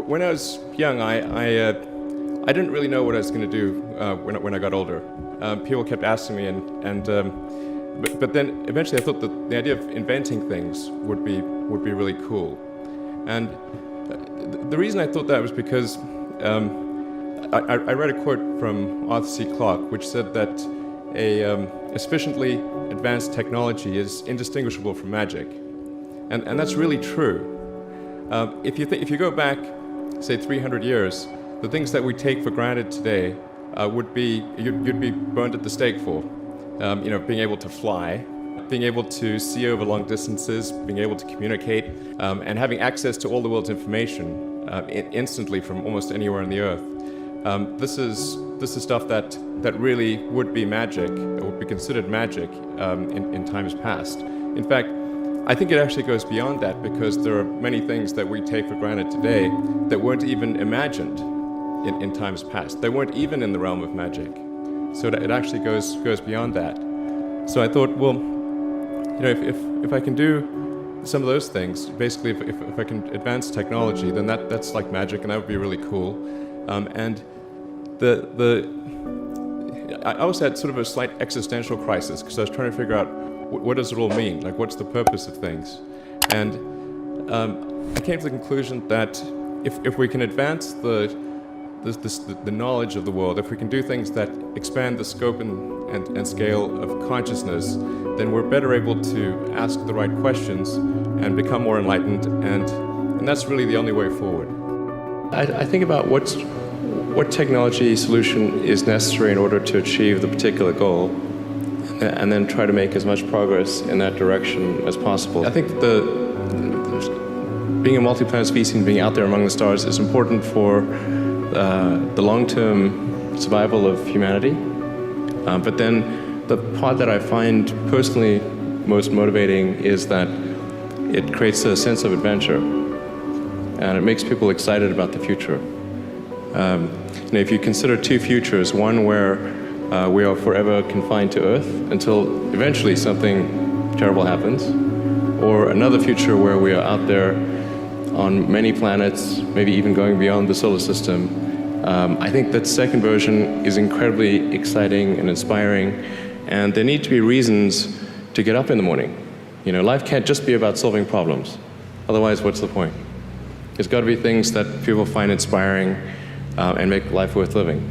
When I was young, I didn't really know what I was going to do when I got older. People kept asking me, but then eventually I thought that the idea of inventing things would be really cool. And the reason I thought that was because I read a quote from Arthur C. Clarke, which said that a sufficiently advanced technology is indistinguishable from magic, and that's really true. If you go back, say 300 years, the things that we take for granted today would be you'd be burned at the stake for. Being able to fly, being able to see over long distances, being able to communicate, and having access to all the world's information instantly from almost anywhere on the earth. This is stuff that really would be magic, or would be considered magic in times past. In fact, I think it actually goes beyond that, because there are many things that we take for granted today that weren't even imagined in times past. They weren't even in the realm of magic. So it actually goes beyond that. So I thought, well, if I can do some of those things, basically if I can advance technology, then that's like magic, and that would be really cool. And I also had sort of a slight existential crisis, because I was trying to figure out what does it all mean? Like, what's the purpose of things? And I came to the conclusion that if we can advance the knowledge of the world, if we can do things that expand the scope and scale of consciousness, then we're better able to ask the right questions and become more enlightened, and that's really the only way forward. I think about what technology solution is necessary in order to achieve the particular goal, and then try to make as much progress in that direction as possible. I think being a multi-planet species and being out there among the stars is important for the long-term survival of humanity. But then the part that I find personally most motivating is that it creates a sense of adventure, and it makes people excited about the future. If you consider two futures, one where we are forever confined to Earth until eventually something terrible happens, or another future where we are out there on many planets, maybe even going beyond the solar system. I think that second version is incredibly exciting and inspiring, and there need to be reasons to get up in the morning. Life can't just be about solving problems. Otherwise, what's the point? There's got to be things that people find inspiring and make life worth living.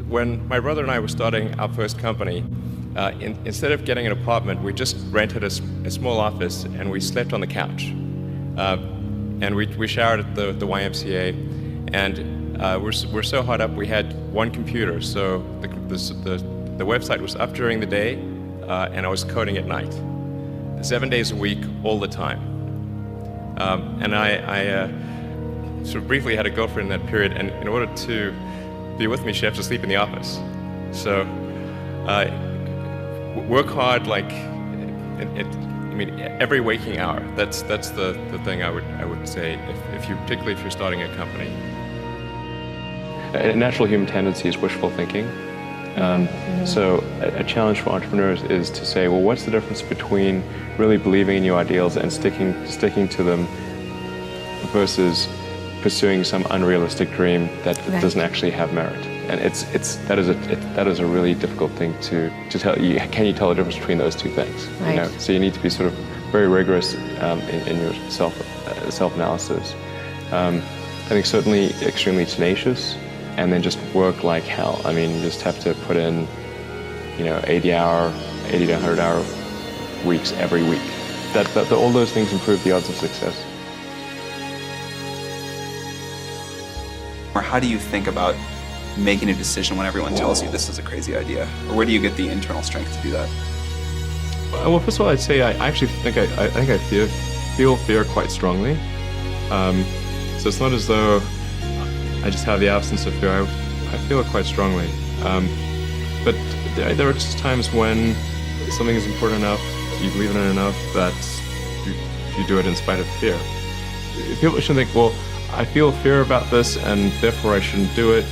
When my brother and I were starting our first company, instead of getting an apartment, we just rented a small office, and we slept on the couch. And we showered at the YMCA, and we're so hot up we had one computer, so the website was up during the day, and I was coding at night, 7 days a week, all the time. And I sort of briefly had a girlfriend in that period, and in order to be with me, she had to sleep in the office. So work hard, like every waking hour. That's the thing I would say, particularly if you're starting a company. A natural human tendency is wishful thinking. So a challenge for entrepreneurs is to say, well, what's the difference between really believing in your ideals and sticking to them versus pursuing some unrealistic dream that doesn't actually have merit? And that is a really difficult thing to tell you. Can you tell the difference between those two things? Right. So you need to be sort of very rigorous in your self-analysis. I think certainly extremely tenacious, and then just work like hell. You just have to put in 80 to 100 hour weeks every week. All those things improve the odds of success. Or how do you think about making a decision when everyone tells you this is a crazy idea? Or where do you get the internal strength to do that? Well, first of all, I'd say I actually think I feel fear quite strongly. So it's not as though I just have the absence of fear. I feel it quite strongly. But there are just times when something is important enough, you believe in it enough, that you do it in spite of fear. People shouldn't think, well, I feel fear about this, and therefore I shouldn't do it.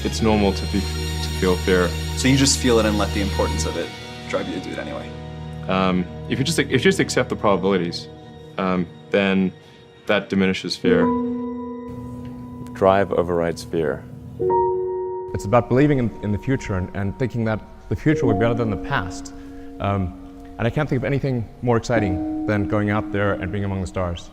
It's normal to feel fear. So you just feel it and let the importance of it drive you to do it anyway? If you just accept the probabilities, then That diminishes fear. Drive overrides fear. It's about believing in the future and thinking that the future will be better than the past. And I can't think of anything more exciting than going out there and being among the stars.